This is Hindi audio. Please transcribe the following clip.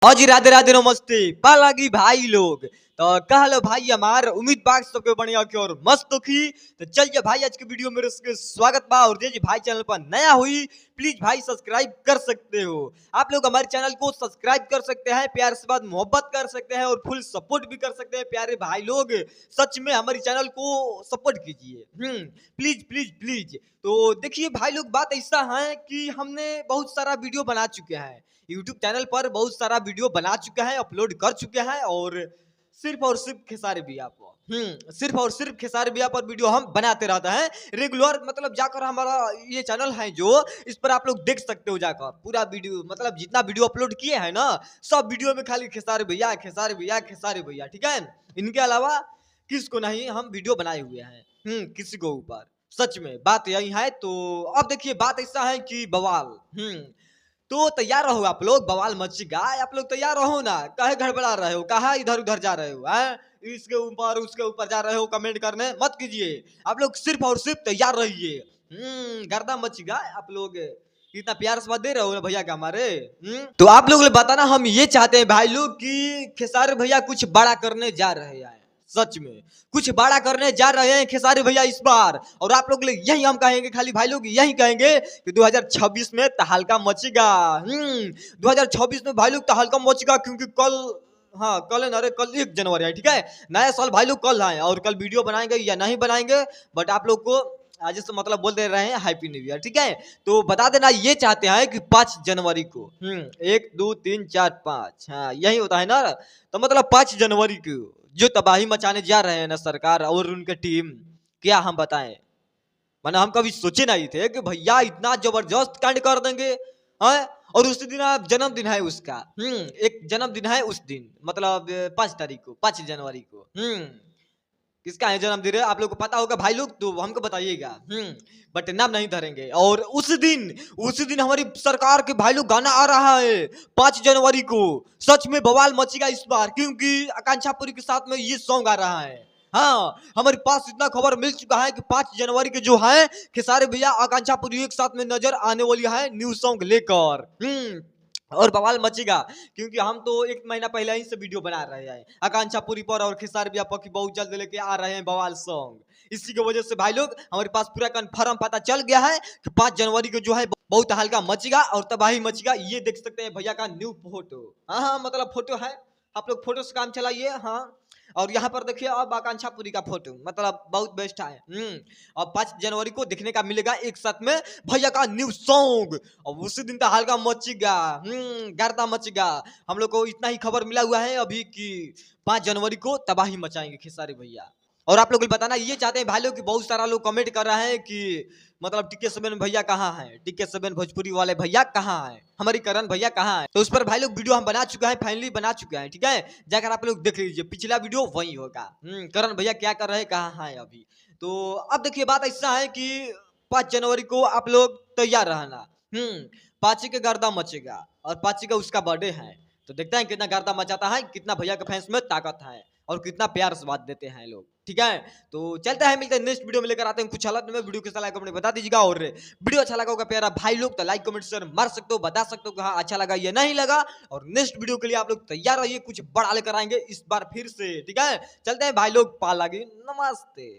हाँ जी, राधे राधे नमस्ते पालागी भाई लोग। तो कहलो भाई हमार उम्मीद बाग सबके बढ़िया की और मस्त की। तो चलिए भाई आज के वीडियो में स्वागत बा। और जी भाई चैनल पर नया हुई प्लीज भाई सब्सक्राइब कर सकते हो। आप लोग हमारे चैनल को सब्सक्राइब कर सकते हैं, प्यार से बात मोहब्बत कर सकते हैं और फुल सपोर्ट भी कर सकते हैं। प्यारे भाई लोग सच में हमारे चैनल को सपोर्ट कीजिए, प्लीज प्लीज प्लीज। तो देखिए भाई लोग, बात ऐसा है कि हमने बहुत सारा वीडियो बना चुके हैं यूट्यूब चैनल पर, बहुत सारा वीडियो बना चुका है, अपलोड कर चुके हैं। और सिर्फ खेसारी भैया पर सिर्फ और सिर्फ खेसारी भैया पर वीडियो हम बनाते रहते हैं रेगुलर। मतलब जाकर हमारा ये चैनल है जो, इस पर आप लोग देख सकते हो जाकर पूरा वीडियो। मतलब जितना वीडियो अपलोड किए हैं ना, सब वीडियो में खाली खेसारी भैया खेसारी भैया खेसारी भैया, ठीक है। इनके अलावा किसको नहीं हम वीडियो बनाए हुए हैं, किसी को ऊपर। सच में बात यही है। तो अब देखिए बात ऐसा है कि बवाल तो तैयार रहो आप लोग, बवाल मचेगा। आप लोग तैयार रहो ना, काहे गड़बड़ा रहे हो, कहा इधर उधर जा रहे हो, हैं? इसके ऊपर उसके ऊपर जा रहे हो, कमेंट करने मत कीजिए। आप लोग सिर्फ और सिर्फ तैयार रहिए। गर्दा मचेगा। आप लोग इतना प्यार से दे रहे हो ना भैया का हमारे। तो आप लोग बताना, हम ये चाहते हैं भाई लोग कि खेसारी भैया कुछ बड़ा करने जा रहे हैं। सच में कुछ बड़ा करने जा रहे हैं खेसारी भैया इस बार। और आप लोग यही हम कहेंगे, खाली भाई लोग यही कहेंगे कि 2026 में तहलका मचेगा। 2026 में भाई लोग तहलका मचेगा, क्योंकि कल, हाँ कल है ना, अरे कल 1 जनवरी है, ठीक है। नया साल भाई लोग कल आए, और कल वीडियो बनाएंगे या नहीं बनाएंगे, बट आप लोग को आज से मतलब बोल दे रहे हैं हैप्पी न्यू ईयर, ठीक है। तो बता देना, ये चाहते हैं कि 5 जनवरी को 1 2 3 4 5, हाँ यही होता है ना। तो मतलब 5 जनवरी को जो तबाही मचाने जा रहे हैं ना सरकार और उनके टीम, क्या हम बताएं। मैंने हम कभी सोचे नहीं थे कि भैया इतना जबरदस्त कांड कर देंगे, हैं? और उस दिन आप जन्मदिन है उसका, एक जन्मदिन है उस दिन, मतलब 5 तारीख को, 5 जनवरी को। किसका है जन्मदिन है, आप लोग को पता होगा भाई लोग, तो हमको बताइएगा। बट नाम नहीं धरेंगे। और उस दिन हमारी सरकार के भाई लोग गाना आ रहा है 5 जनवरी को। सच में बवाल मचेगा इस बार, क्योंकि आकांक्षा पुरी के साथ में ये सॉन्ग आ रहा है। हाँ, हमारे पास इतना खबर मिल चुका है कि 5 जनवरी के जो है खेसारी भैया आकांक्षा पुरी एक साथ में नजर आने वाली है न्यू सॉन्ग लेकर। और बवाल मचेगा, क्योंकि हम तो 1 महीना पहले ही से वीडियो बना रहे हैं आकांक्षा पुरी पर और खेसारी भैया पर, बहुत जल्द लेके आ रहे हैं बवाल सॉन्ग। इसी की वजह से भाई लोग हमारे पास पूरा कंफर्म पता चल गया है कि 5 जनवरी को जो है बहुत हल्का मचेगा और तबाही मचेगा। ये देख सकते हैं भैया का न्यू फोटो। हाँ मतलब फोटो है, आप लोग फोटो से काम चलाइए। हाँ, और यहाँ पर देखिए अब आकांक्षा पुरी का फोटो, मतलब बहुत बेस्ट है। और 5 जनवरी को देखने का मिलेगा एक साथ में भैया का न्यू सॉन्ग। और उसी दिन तो हल्का मचेगा, गर्दा मचेगा। हम लोग को इतना ही खबर मिला हुआ है अभी कि 5 जनवरी को तबाही मचाएंगे खेसारी भैया। और आप लोग को बताना, ये चाहते हैं भाई लोग कि बहुत सारा लोग कमेंट कर रहे हैं कि मतलब TK7 भैया कहाँ है, TK7 भोजपुरी वाले भैया कहाँ है, हमारी करण भैया कहाँ है। तो उस पर भाई लोग वीडियो हम बना चुके हैं, फाइनली बना चुके हैं, ठीक है। जाकर आप लोग देख लीजिए, पिछला वीडियो वही होगा। करण भैया क्या कर रहे हैं, कहाँ है अभी। तो अब देखिए बात ऐसा है कि 5 जनवरी को आप लोग तैयार रहना। पाची के गर्दा मचेगा और पाची का उसका बर्थडे है। तो देखते हैं कितना गर्दा मचाता है, कितना भैया के फैंस में ताकत है और कितना प्यार से बात देते हैं लोग, ठीक है। तो चलते हैं, मिलते हैं नेक्स्ट वीडियो में, लेकर आते हैं कुछ अलग। में वीडियो कैसा लगा कमेंट बता दीजिएगा। और वीडियो अच्छा लगा होगा प्यारा भाई लोग तो लाइक कमेंट शेयर मार सकते हो, बता सकते हो कि हाँ अच्छा लगा या नहीं लगा। और नेक्स्ट वीडियो के लिए आप लोग तैयार रहिए, कुछ बड़ा लेकर आएंगे इस बार फिर से, ठीक है। चलते हैं भाई लोग, पालागी नमस्ते।